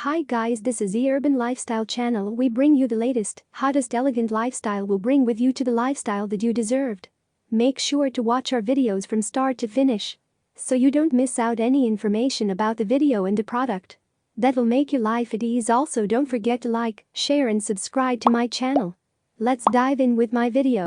Hi guys, this is the Urban Lifestyle channel. We bring you the latest, hottest elegant lifestyle. Will bring with you to the lifestyle that you deserved. Make sure to watch our videos from start to finish, so you don't miss out any information about the video and the product. That will make your life at ease. Also, don't forget to like, share and subscribe to my channel. Let's dive in with my video.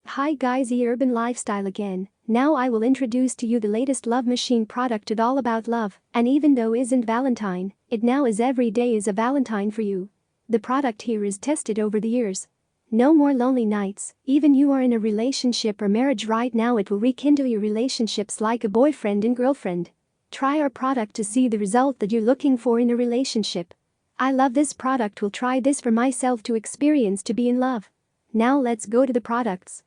Hi guys, the Urban Lifestyle again. Now I will introduce to you the latest love machine product. It's all about love, and even though isn't Valentine, it now is. Every day is a Valentine for you. The product here is tested over the years. No more lonely nights. Even you are in a relationship or marriage right now, it will rekindle your relationships like a boyfriend and girlfriend. Try our product to see the result that you're looking for in a relationship. I love this product. Will try this for myself to experience to be in love. Now let's go to the products.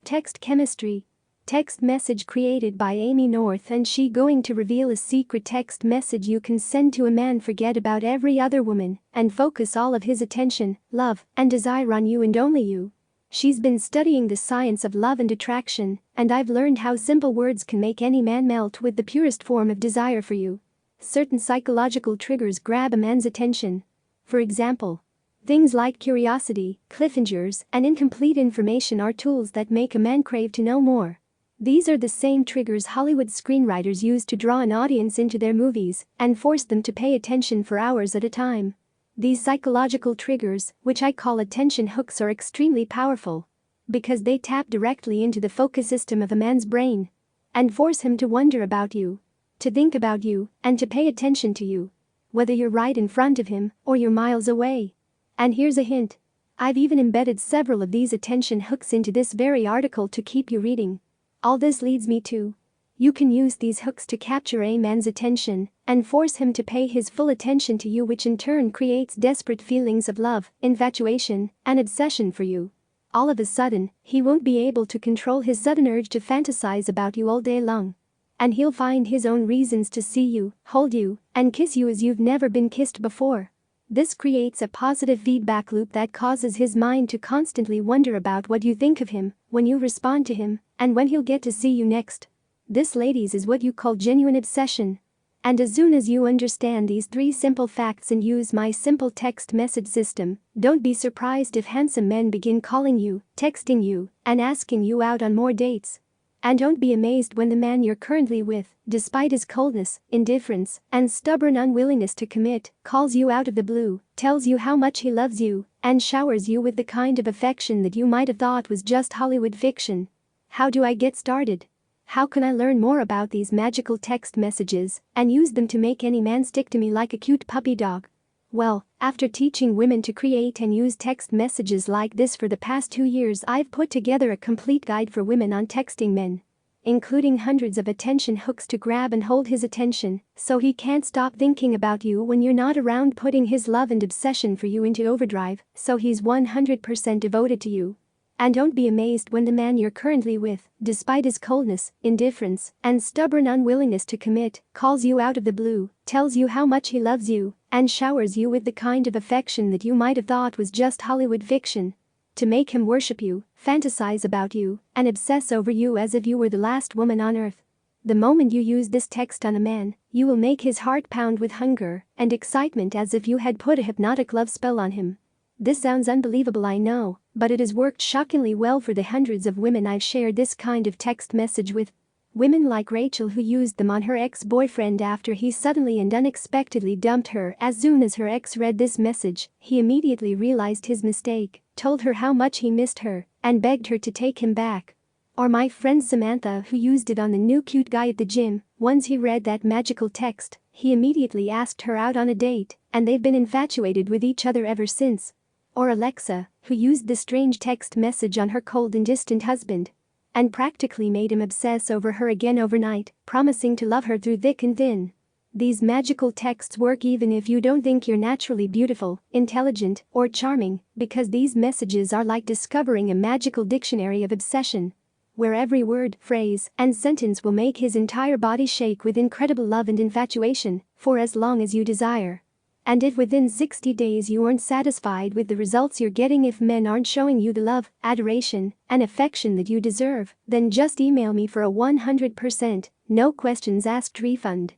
Text chemistry. Text message created by Amy North, and she going to reveal a secret text message you can send to a man. Forget about every other woman and focus all of his attention, love, and desire on you and only you. She's been studying the science of love and attraction, and I've learned how simple words can make any man melt with the purest form of desire for you. Certain psychological triggers grab a man's attention. For example, things like curiosity, cliffhangers, and incomplete information are tools that make a man crave to know more. These are the same triggers Hollywood screenwriters use to draw an audience into their movies and force them to pay attention for hours at a time. These psychological triggers, which I call attention hooks, are extremely powerful because they tap directly into the focus system of a man's brain and force him to wonder about you, to think about you, and to pay attention to you, whether you're right in front of him or you're miles away. And here's a hint. I've even embedded several of these attention hooks into this very article to keep you reading. All this leads me to, you can use these hooks to capture a man's attention and force him to pay his full attention to you, which in turn creates desperate feelings of love, infatuation, and obsession for you. All of a sudden, he won't be able to control his sudden urge to fantasize about you all day long. And he'll find his own reasons to see you, hold you, and kiss you as you've never been kissed before. This creates a positive feedback loop that causes his mind to constantly wonder about what you think of him, when you respond to him, and when he'll get to see you next. This, ladies, is what you call genuine obsession. And as soon as you understand these 3 simple facts and use my simple text message system, don't be surprised if handsome men begin calling you, texting you, and asking you out on more dates. And don't be amazed when the man you're currently with, despite his coldness, indifference, and stubborn unwillingness to commit, calls you out of the blue, tells you how much he loves you, and showers you with the kind of affection that you might have thought was just Hollywood fiction. How do I get started? How can I learn more about these magical text messages and use them to make any man stick to me like a cute puppy dog? Well, after teaching women to create and use text messages like this for the past 2 years, I've put together a complete guide for women on texting men, including hundreds of attention hooks to grab and hold his attention so he can't stop thinking about you when you're not around, putting his love and obsession for you into overdrive so he's 100% devoted to you. And don't be amazed when the man you're currently with, despite his coldness, indifference, and stubborn unwillingness to commit, calls you out of the blue, tells you how much he loves you, and showers you with the kind of affection that you might have thought was just Hollywood fiction. To make him worship you, fantasize about you, and obsess over you as if you were the last woman on earth. The moment you use this text on a man, you will make his heart pound with hunger and excitement as if you had put a hypnotic love spell on him. This sounds unbelievable, I know, but it has worked shockingly well for the hundreds of women I've shared this kind of text message with. Women like Rachel, who used them on her ex-boyfriend after he suddenly and unexpectedly dumped her. As soon as her ex read this message, he immediately realized his mistake, told her how much he missed her, and begged her to take him back. Or my friend Samantha, who used it on the new cute guy at the gym. Once he read that magical text, he immediately asked her out on a date, and they've been infatuated with each other ever since. Or Alexa, who used the strange text message on her cold and distant husband and practically made him obsess over her again overnight, promising to love her through thick and thin. These magical texts work even if you don't think you're naturally beautiful, intelligent, or charming, because these messages are like discovering a magical dictionary of obsession, where every word, phrase, and sentence will make his entire body shake with incredible love and infatuation for as long as you desire. And if within 60 days you aren't satisfied with the results you're getting, if men aren't showing you the love, adoration, and affection that you deserve, then just email me for a 100% No questions asked refund.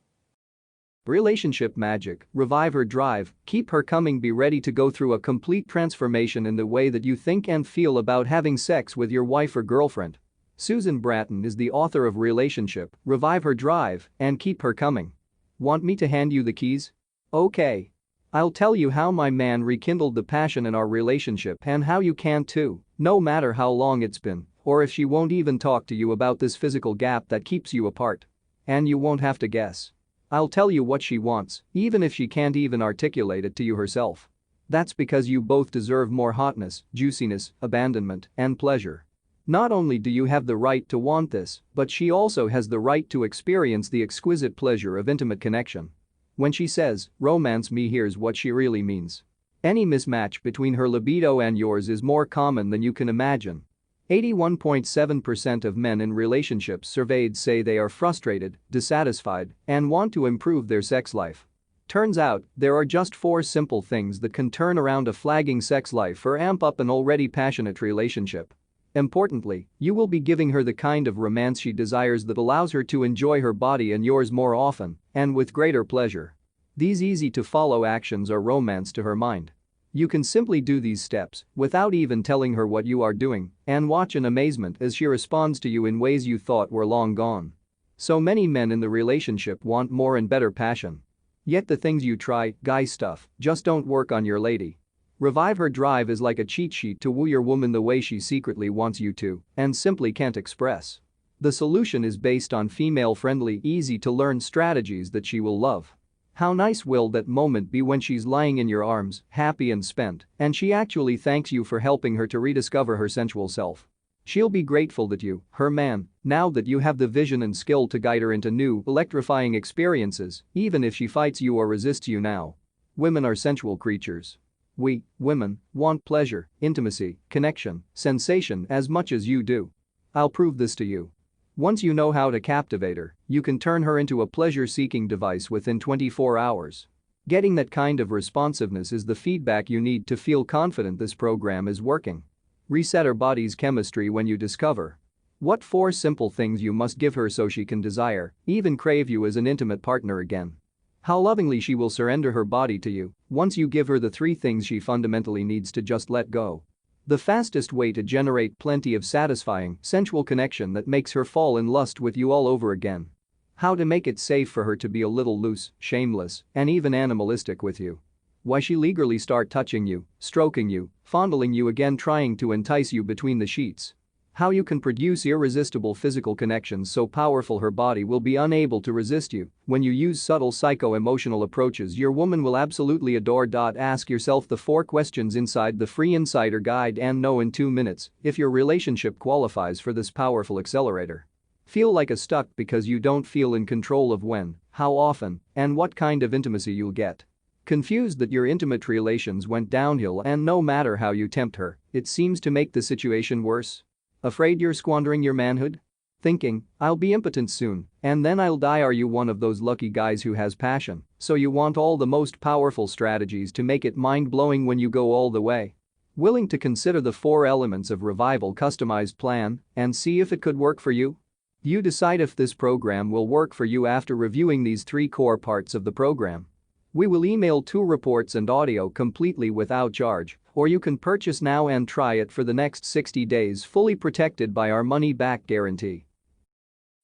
Relationship magic, revive her drive, keep her coming, be ready to go through a complete transformation in the way that you think and feel about having sex with your wife or girlfriend. Susan Bratton is the author of Relationship, Revive Her Drive, and Keep Her Coming. Want me to hand you the keys? Okay. I'll tell you how my man rekindled the passion in our relationship and how you can too, no matter how long it's been, or if she won't even talk to you about this physical gap that keeps you apart. And you won't have to guess. I'll tell you what she wants, even if she can't even articulate it to you herself. That's because you both deserve more hotness, juiciness, abandonment, and pleasure. Not only do you have the right to want this, but she also has the right to experience the exquisite pleasure of intimate connection. When she says, "Romance me," here's what she really means. Any mismatch between her libido and yours is more common than you can imagine. 81.7% of men in relationships surveyed say they are frustrated, dissatisfied, and want to improve their sex life. Turns out, there are just 4 simple things that can turn around a flagging sex life or amp up an already passionate relationship. Importantly, you will be giving her the kind of romance she desires that allows her to enjoy her body and yours more often and with greater pleasure. These easy-to-follow actions are romance to her mind. You can simply do these steps without even telling her what you are doing and watch in amazement as she responds to you in ways you thought were long gone. So many men in the relationship want more and better passion. Yet the things you try, guy stuff, just don't work on your lady. Revive Her Drive is like a cheat sheet to woo your woman the way she secretly wants you to and simply can't express. The solution is based on female-friendly, easy-to-learn strategies that she will love. How nice will that moment be when she's lying in your arms, happy and spent, and she actually thanks you for helping her to rediscover her sensual self. She'll be grateful that you, her man, now that you have the vision and skill to guide her into new, electrifying experiences, even if she fights you or resists you now. Women are sensual creatures. We, women, want pleasure, intimacy, connection, sensation as much as you do. I'll prove this to you. Once you know how to captivate her, you can turn her into a pleasure-seeking device within 24 hours. Getting that kind of responsiveness is the feedback you need to feel confident this program is working. Reset her body's chemistry when you discover what 4 simple things you must give her so she can desire, even crave you as an intimate partner again. How lovingly she will surrender her body to you once you give her the 3 things she fundamentally needs to just let go. The fastest way to generate plenty of satisfying, sensual connection that makes her fall in lust with you all over again. How to make it safe for her to be a little loose, shameless, and even animalistic with you. Why she'll eagerly start touching you, stroking you, fondling you again, trying to entice you between the sheets. How you can produce irresistible physical connections so powerful her body will be unable to resist you when you use subtle psycho-emotional approaches your woman will absolutely adore. Ask yourself the 4 questions inside the free insider guide and know in 2 minutes if your relationship qualifies for this powerful accelerator. Feel like a stuck because you don't feel in control of when, how often, and what kind of intimacy you'll get. Confused that your intimate relations went downhill and no matter how you tempt her, it seems to make the situation worse. Afraid you're squandering your manhood? Thinking, "I'll be impotent soon, and then I'll die." Are you one of those lucky guys who has passion, so you want all the most powerful strategies to make it mind-blowing when you go all the way? Willing to consider the 4 elements of Revival customized plan and see if it could work for you? You decide if this program will work for you after reviewing these 3 core parts of the program. We will email 2 reports and audio completely without charge, or you can purchase now and try it for the next 60 days fully protected by our money-back guarantee.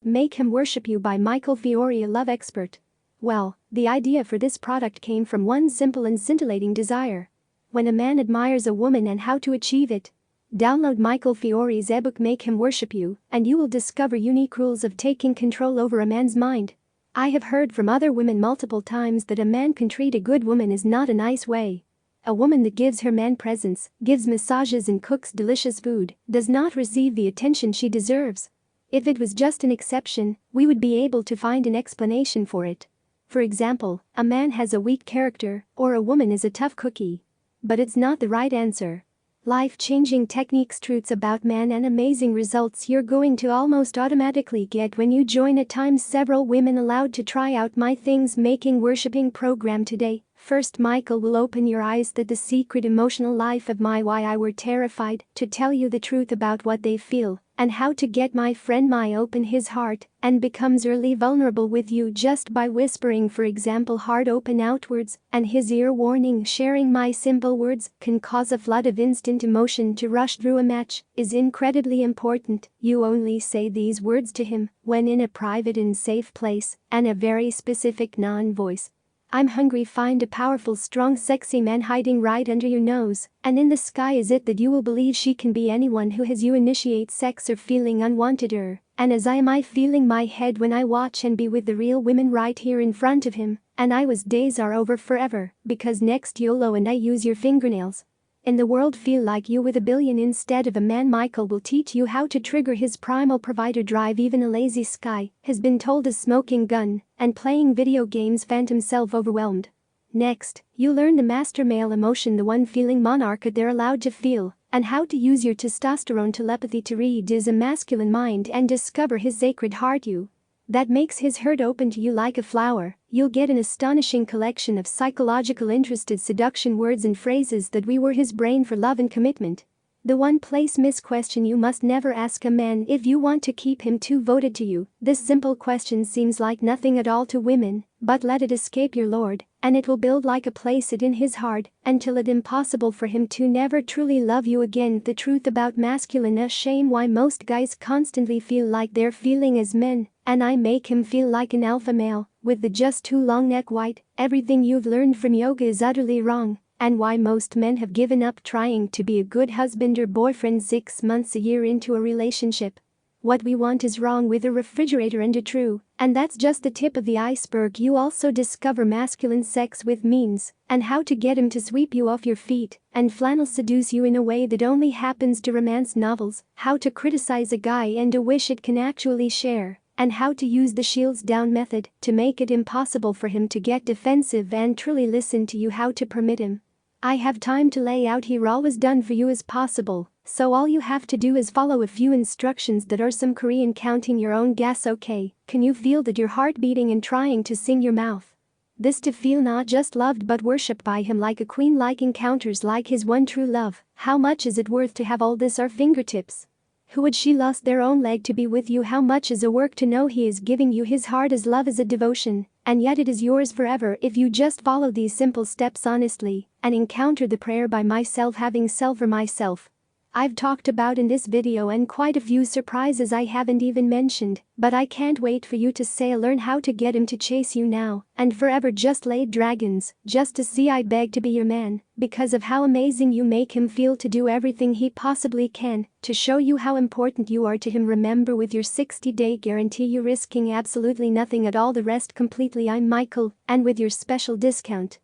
Make Him Worship You by Michael Fiore, a love expert. Well, the idea for this product came from one simple and scintillating desire. When a man admires a woman and how to achieve it. Download Michael Fiore's ebook Make Him Worship You, and you will discover unique rules of taking control over a man's mind. I have heard from other women multiple times that a man can treat a good woman is not a nice way. A woman that gives her man presents, gives massages and cooks delicious food, does not receive the attention she deserves. If it was just an exception, we would be able to find an explanation for it. For example, a man has a weak character, or a woman is a tough cookie. But it's not the right answer. Life-changing techniques, truths about man, and amazing results you're going to almost automatically get when you join a times several women allowed to try out my Things Making Worshipping program today. First, Michael will open your eyes that the secret emotional life of my why I were terrified to tell you the truth about what they feel, and how to get my friend my open his heart and becomes early vulnerable with you just by whispering, for example, heart open outwards, and his ear warning sharing my simple words can cause a flood of instant emotion to rush through a match is incredibly important. You only say these words to him when in a private and safe place and a very specific non-voice. I'm hungry. Find a powerful, strong, sexy man hiding right under your nose, and in the sky is it that you will believe she can be anyone who has you initiate sex or feeling unwanted her, and as I feeling my head when I watch and be with the real women right here in front of him, and I was days are over forever, because next YOLO and I use your fingernails. In the world feel like you with a billion instead of a man. Michael will teach you how to trigger his primal provider drive. Even a lazy Sky has been told a smoking gun and playing video games phantom self overwhelmed. Next, you learn the master male emotion, the one feeling monarch they're allowed to feel, and how to use your testosterone telepathy to read his masculine mind and discover his sacred heart. You that makes his heart open to you like a flower. You'll get an astonishing collection of psychological interested seduction words and phrases that we were his brain for love and commitment. The one place miss question you must never ask a man if you want to keep him too voted to you. This simple question seems like nothing at all to women, but let it escape your lord, and it will build like a place it in his heart until it impossible for him to never truly love you again. The truth about masculine shame why most guys constantly feel like they're feeling as men, and I make him feel like an alpha male with the just too long neck. White, everything you've learned from yoga is utterly wrong, and why most men have given up trying to be a good husband or boyfriend 6 months a year into a relationship. What we want is wrong with a refrigerator and a true, and that's just the tip of the iceberg. You also discover masculine sex with means and how to get him to sweep you off your feet and flannel seduce you in a way that only happens to romance novels, how to criticize a guy and a wish it can actually share, and how to use the shields down method to make it impossible for him to get defensive and truly listen to you, how to permit him. I have time to lay out here always done for you as possible, so all you have to do is follow a few instructions that are some Korean counting your own gas. Okay, can you feel that your heart beating and trying to sing your mouth? This to feel not just loved but worshipped by him like a queen, like encounters like his one true love. How much is it worth to have all this at our fingertips? Who would she lost their own leg to be with you? How much is a work to know he is giving you his heart as love as a devotion, and yet it is yours forever if you just follow these simple steps honestly and encounter the prayer by myself, having self for myself. I've talked about in this video and quite a few surprises I haven't even mentioned, but I can't wait for you to say learn how to get him to chase you now and forever, just lay dragons, just to see. I beg to be your man because of how amazing you make him feel, to do everything he possibly can to show you how important you are to him. Remember, with your 60-day guarantee you're risking absolutely nothing at all, the rest completely. I'm Michael, and with your special discount.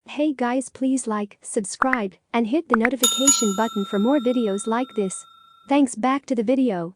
Hey guys, please like, subscribe, and hit the notification button for more videos like this. Thanks. Back to the video.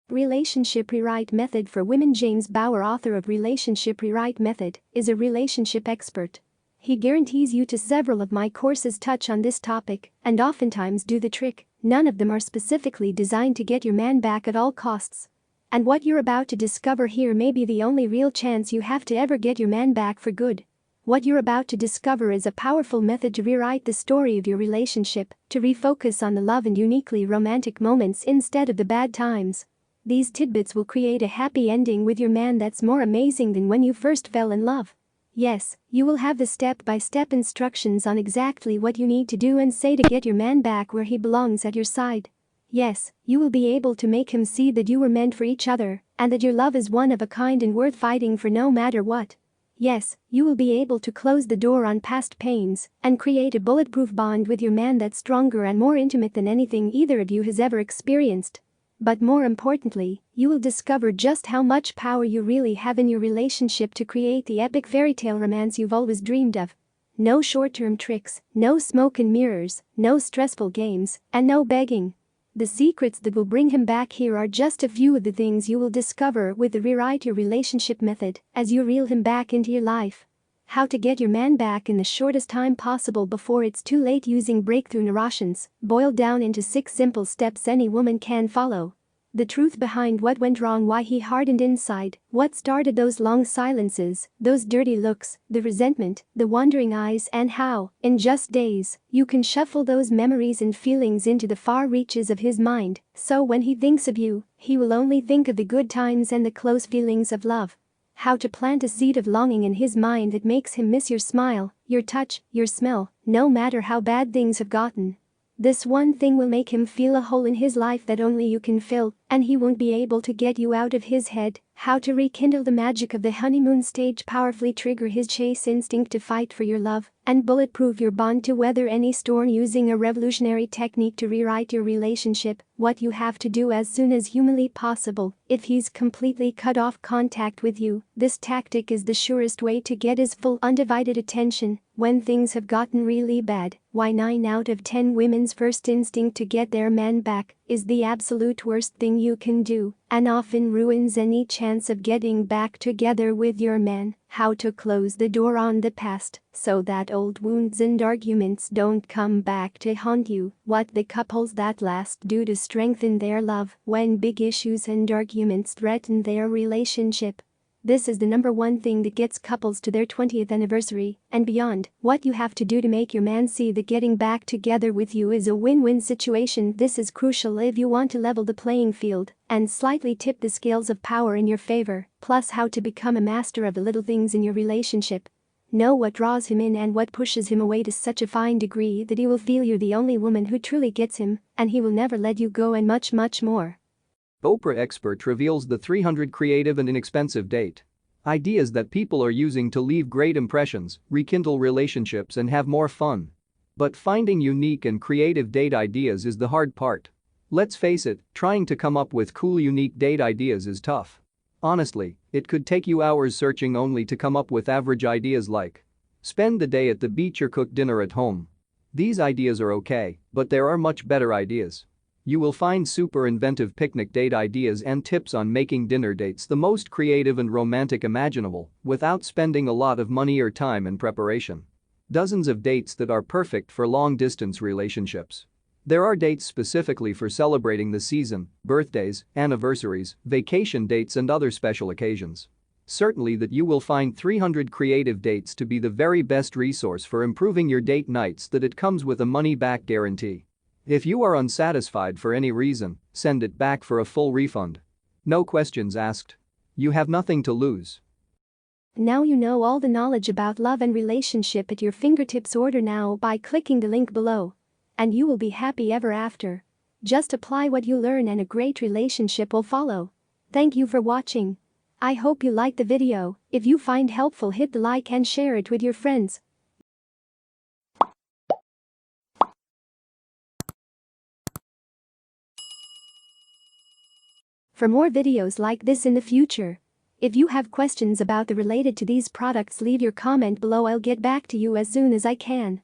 Relationship Rewrite Method for Women. James Bauer, author of Relationship Rewrite Method, is a relationship expert. He guarantees you to several of my courses touch on this topic and oftentimes do the trick. None of them are specifically designed to get your man back at all costs. And what you're about to discover here may be the only real chance you have to ever get your man back for good. What you're about to discover is a powerful method to rewrite the story of your relationship, to refocus on the love and uniquely romantic moments instead of the bad times. These tidbits will create a happy ending with your man that's more amazing than when you first fell in love. Yes, you will have the step-by-step instructions on exactly what you need to do and say to get your man back where he belongs, at your side. Yes, you will be able to make him see that you were meant for each other and that your love is one of a kind and worth fighting for no matter what. Yes, you will be able to close the door on past pains and create a bulletproof bond with your man that's stronger and more intimate than anything either of you has ever experienced. But more importantly, you will discover just how much power you really have in your relationship to create the epic fairytale romance you've always dreamed of. No short-term tricks, no smoke and mirrors, no stressful games, and no begging. The secrets that will bring him back here are just a few of the things you will discover with the Rewrite Your Relationship method as you reel him back into your life. How to get your man back in the shortest time possible before it's too late, using breakthrough narrations, boiled down into 6 simple steps any woman can follow. The truth behind what went wrong, why he hardened inside, what started those long silences, those dirty looks, the resentment, the wandering eyes, and how, in just days, you can shuffle those memories and feelings into the far reaches of his mind, so when he thinks of you, he will only think of the good times and the close feelings of love. How to plant a seed of longing in his mind that makes him miss your smile, your touch, your smell, no matter how bad things have gotten. This one thing will make him feel a hole in his life that only you can fill, and he won't be able to get you out of his head. How to rekindle the magic of the honeymoon stage, powerfully trigger his chase instinct to fight for your love, and bulletproof your bond to weather any storm using a revolutionary technique to rewrite your relationship. What you have to do as soon as humanly possible, if he's completely cut off contact with you, this tactic is the surest way to get his full undivided attention. When things have gotten really bad, why 9 out of 10 women's first instinct to get their man back is the absolute worst thing you can do, and often ruins any chance of getting back together with your man. How to close the door on the past so that old wounds and arguments don't come back to haunt you. What the couples that last do to strengthen their love when big issues and arguments threaten their relationship. This is the #1 thing that gets couples to their 20th anniversary and beyond. What you have to do to make your man see that getting back together with you is a win-win situation. This is crucial if you want to level the playing field and slightly tip the scales of power in your favor. Plus, how to become a master of the little things in your relationship. Know what draws him in and what pushes him away to such a fine degree that he will feel you're the only woman who truly gets him, and he will never let you go, and much, much more. Oprah expert reveals the 300 creative and inexpensive date ideas that people are using to leave great impressions, rekindle relationships, and have more fun. But finding unique and creative date ideas is the hard part. Let's face it, trying to come up with cool, unique date ideas is tough. Honestly, it could take you hours searching only to come up with average ideas like spend the day at the beach or cook dinner at home. These ideas are okay, but there are much better ideas. You will find super inventive picnic date ideas and tips on making dinner dates the most creative and romantic imaginable without spending a lot of money or time in preparation. Dozens of dates that are perfect for long-distance relationships. There are dates specifically for celebrating the season, birthdays, anniversaries, vacation dates, and other special occasions. Certainly that you will find 300 creative dates to be the very best resource for improving your date nights, that it comes with a money-back guarantee. If you are unsatisfied for any reason, send it back for a full refund. No questions asked. You have nothing to lose. Now you know all the knowledge about love and relationship at your fingertips. Order now by clicking the link below. And you will be happy ever after. Just apply what you learn and a great relationship will follow. Thank you for watching. I hope you liked the video. If you find helpful, hit the like and share it with your friends. For more videos like this in the future. If you have questions about the related to these products, leave your comment below. I'll get back to you as soon as I can.